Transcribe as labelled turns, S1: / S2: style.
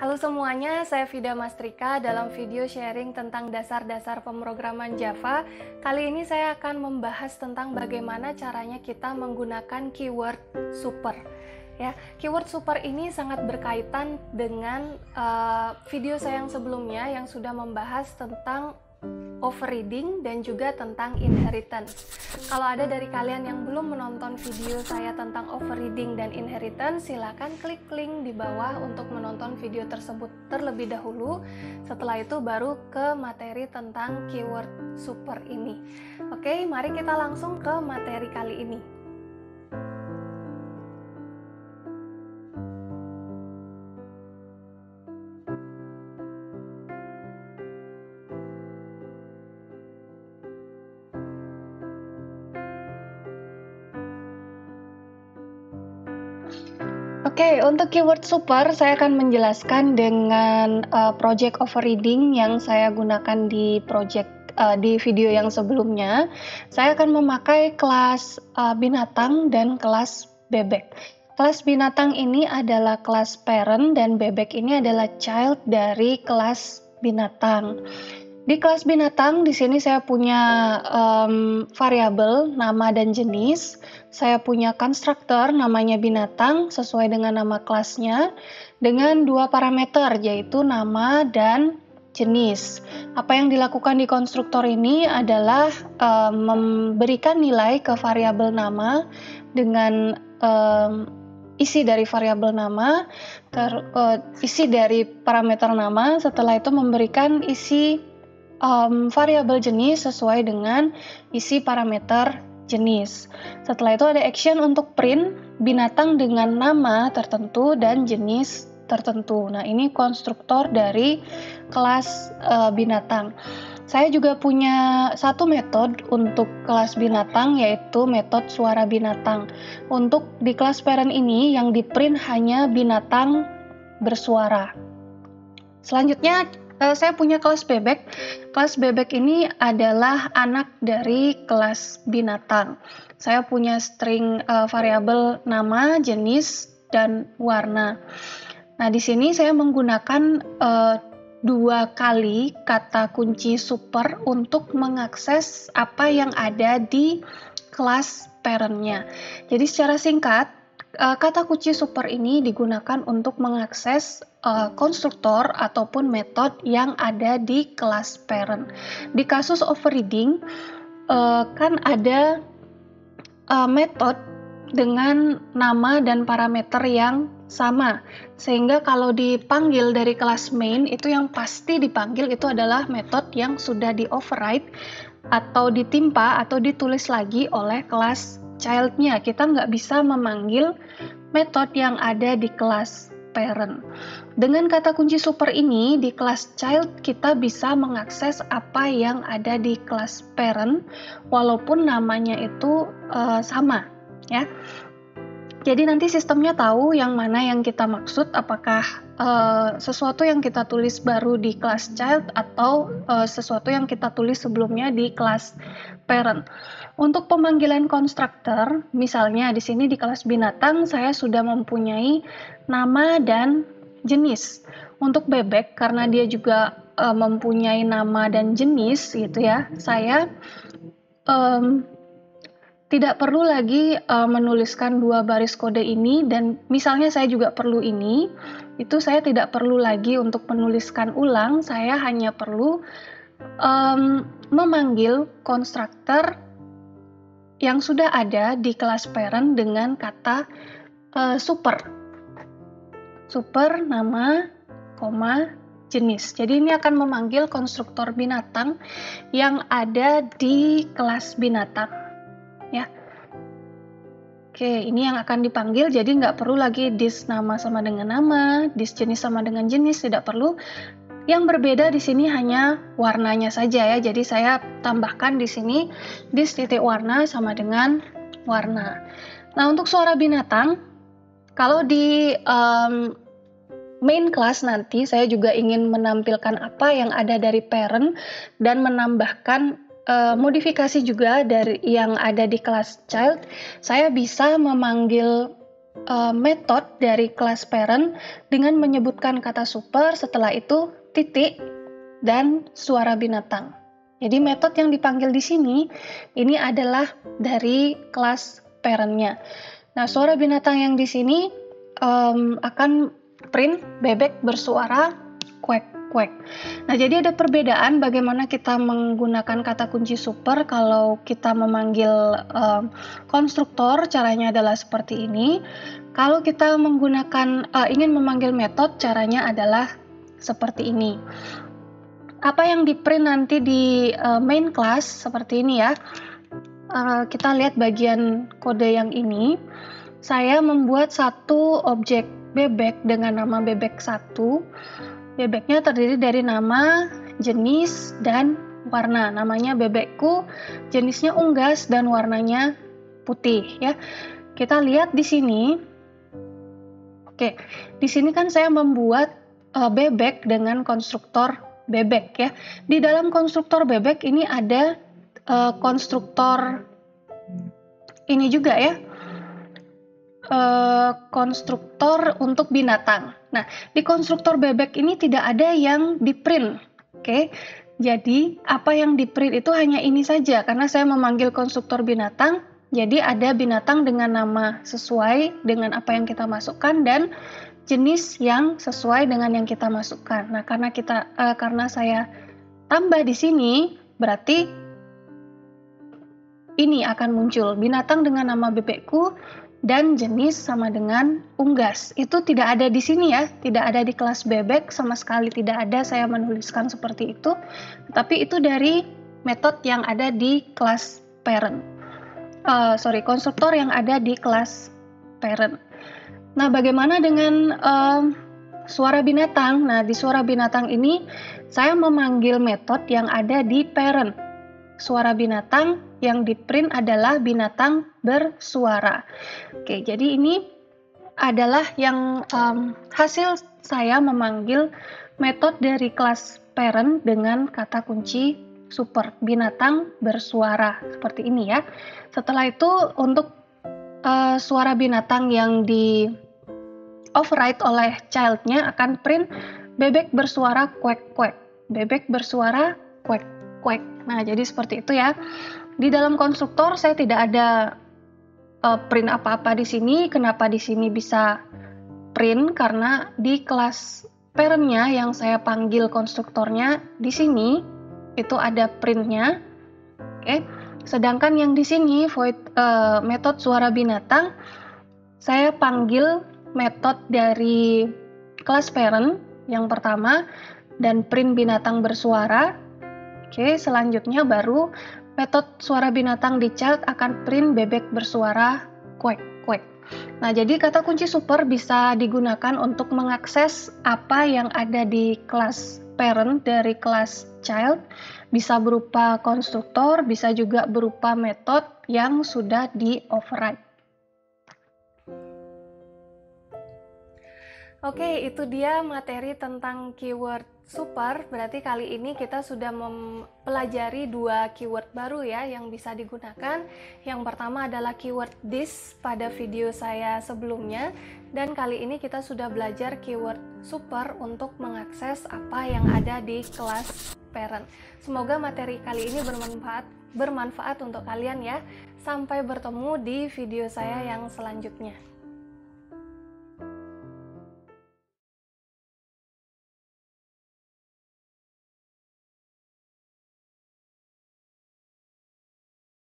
S1: Halo semuanya, saya Vida Mastrika dalam video sharing tentang dasar-dasar pemrograman Java. Kali ini saya akan membahas tentang bagaimana caranya kita menggunakan keyword super. Ya, keyword super ini sangat berkaitan dengan video saya yang sebelumnya yang sudah membahas tentang overriding dan juga tentang inheritance. Kalau ada dari kalian yang belum menonton video saya tentang overriding dan inheritance, silakan klik link di bawah untuk menonton video tersebut terlebih dahulu. Setelah itu baru ke materi tentang keyword super ini. Oke, mari kita langsung ke materi kali ini. Oke, untuk keyword super saya akan menjelaskan dengan project overriding yang saya gunakan di video yang sebelumnya. Saya akan memakai kelas binatang dan kelas bebek. Kelas binatang ini adalah kelas parent dan bebek ini adalah child dari kelas binatang. Di kelas binatang, di sini saya punya variabel, nama dan jenis. Saya punya konstruktor, namanya binatang, sesuai dengan nama kelasnya, dengan dua parameter, yaitu nama dan jenis. Apa yang dilakukan di konstruktor ini adalah memberikan nilai ke variabel nama dengan isi dari variabel nama, isi dari parameter nama, setelah itu memberikan isi variabel jenis sesuai dengan isi parameter jenis. Setelah itu ada action untuk print binatang dengan nama tertentu dan jenis tertentu. Nah, ini konstruktor dari kelas binatang. Saya juga punya satu metode untuk kelas binatang, yaitu metode suara binatang. Untuk di kelas parent ini yang di print hanya binatang bersuara. Selanjutnya saya punya kelas bebek. Kelas bebek ini adalah anak dari kelas binatang. Saya punya string variabel nama, jenis, dan warna. Nah, di sini saya menggunakan dua kali kata kunci super untuk mengakses apa yang ada di kelas parent-nya. Jadi secara singkat, kata kunci super ini digunakan untuk mengakses konstruktor ataupun metode yang ada di kelas parent. Di kasus overriding, kan ada metode dengan nama dan parameter yang sama, sehingga kalau dipanggil dari kelas main, itu yang pasti dipanggil itu adalah metode yang sudah di override atau ditimpa atau ditulis lagi oleh kelas child-nya. Kita nggak bisa memanggil metode yang ada di kelas parent. Dengan kata kunci super ini, di kelas child kita bisa mengakses apa yang ada di kelas parent, walaupun namanya itu sama, ya. Jadi nanti sistemnya tahu yang mana yang kita maksud, apakah sesuatu yang kita tulis baru di kelas child atau sesuatu yang kita tulis sebelumnya di kelas parent. Untuk pemanggilan konstruktor, misalnya di sini di kelas binatang saya sudah mempunyai nama dan jenis. Untuk bebek, karena dia juga mempunyai nama dan jenis gitu ya, saya tidak perlu lagi menuliskan dua baris kode ini, dan misalnya saya juga perlu ini, itu saya tidak perlu lagi untuk menuliskan ulang, saya hanya perlu memanggil konstruktor yang sudah ada di kelas parent dengan kata super. Super, nama, jenis. Jadi ini akan memanggil konstruktor binatang yang ada di kelas binatang. Ya. Oke, ini yang akan dipanggil, jadi nggak perlu lagi dis nama sama dengan nama, dis jenis sama dengan jenis, tidak perlu. Yang berbeda di sini hanya warnanya saja ya. Jadi saya tambahkan di sini dis titik warna sama dengan warna. Nah, untuk suara binatang, kalau di main class nanti saya juga ingin menampilkan apa yang ada dari parent dan menambahkan modifikasi juga dari yang ada di kelas child. Saya bisa memanggil method dari kelas parent dengan menyebutkan kata super, setelah itu titik dan suara binatang. Jadi metode yang dipanggil di sini ini adalah dari kelas parent-nya. Nah, suara binatang yang di sini akan print bebek bersuara quack quack. Nah, jadi ada perbedaan bagaimana kita menggunakan kata kunci super. Kalau kita memanggil konstruktor, caranya adalah seperti ini. Kalau kita menggunakan ingin memanggil metode, caranya adalah seperti ini. Apa yang di print nanti di main class seperti ini ya. Kita lihat bagian kode yang ini. Saya membuat satu objek bebek dengan nama bebek1. Bebeknya terdiri dari nama, jenis, dan warna. Namanya bebekku, jenisnya unggas, dan warnanya putih ya. Kita lihat di sini. Oke, di sini kan saya membuat bebek dengan konstruktor bebek ya. Di dalam konstruktor bebek ini ada konstruktor ini juga ya. Konstruktor untuk binatang. Nah, di konstruktor bebek ini tidak ada yang di print. Oke. Jadi, apa yang di print itu hanya ini saja karena saya memanggil konstruktor binatang. Jadi, ada binatang dengan nama sesuai dengan apa yang kita masukkan dan jenis yang sesuai dengan yang kita masukkan. Nah, karena saya tambah di sini, berarti ini akan muncul binatang dengan nama bebekku dan jenis sama dengan unggas. Itu tidak ada di sini ya, tidak ada di kelas bebek, sama sekali tidak ada saya menuliskan seperti itu. Tapi itu dari metode yang ada di kelas parent. Konstruktor yang ada di kelas parent. Nah, bagaimana dengan suara binatang? Nah, di suara binatang ini saya memanggil metode yang ada di parent. Suara binatang yang di print adalah binatang bersuara. Oke, jadi ini adalah yang hasil saya memanggil metode dari kelas parent dengan kata kunci super, binatang bersuara, seperti ini ya. Setelah itu untuk suara binatang yang di override oleh child-nya akan print bebek bersuara quack quack, bebek bersuara quack quack. Nah, jadi seperti itu ya. Di dalam konstruktor saya tidak ada print apa-apa di sini. Kenapa di sini bisa print? Karena di kelas parent-nya yang saya panggil konstruktornya di sini itu ada print-nya. Oke. Sedangkan yang di sini void metode suara binatang saya panggil metode dari kelas parent yang pertama dan print binatang bersuara. Oke, selanjutnya baru metode suara binatang di child akan print bebek bersuara quack quack. Nah, jadi kata kunci super bisa digunakan untuk mengakses apa yang ada di kelas parent dari kelas child. Bisa berupa konstruktor, bisa juga berupa metode yang sudah di override. Oke, itu dia materi tentang keyword super. Berarti kali ini kita sudah mempelajari dua keyword baru ya yang bisa digunakan. Yang pertama adalah keyword this pada video saya sebelumnya. Dan kali ini kita sudah belajar keyword super untuk mengakses apa yang ada di kelas parent. Semoga materi kali ini bermanfaat untuk kalian ya. Sampai bertemu di video saya yang selanjutnya.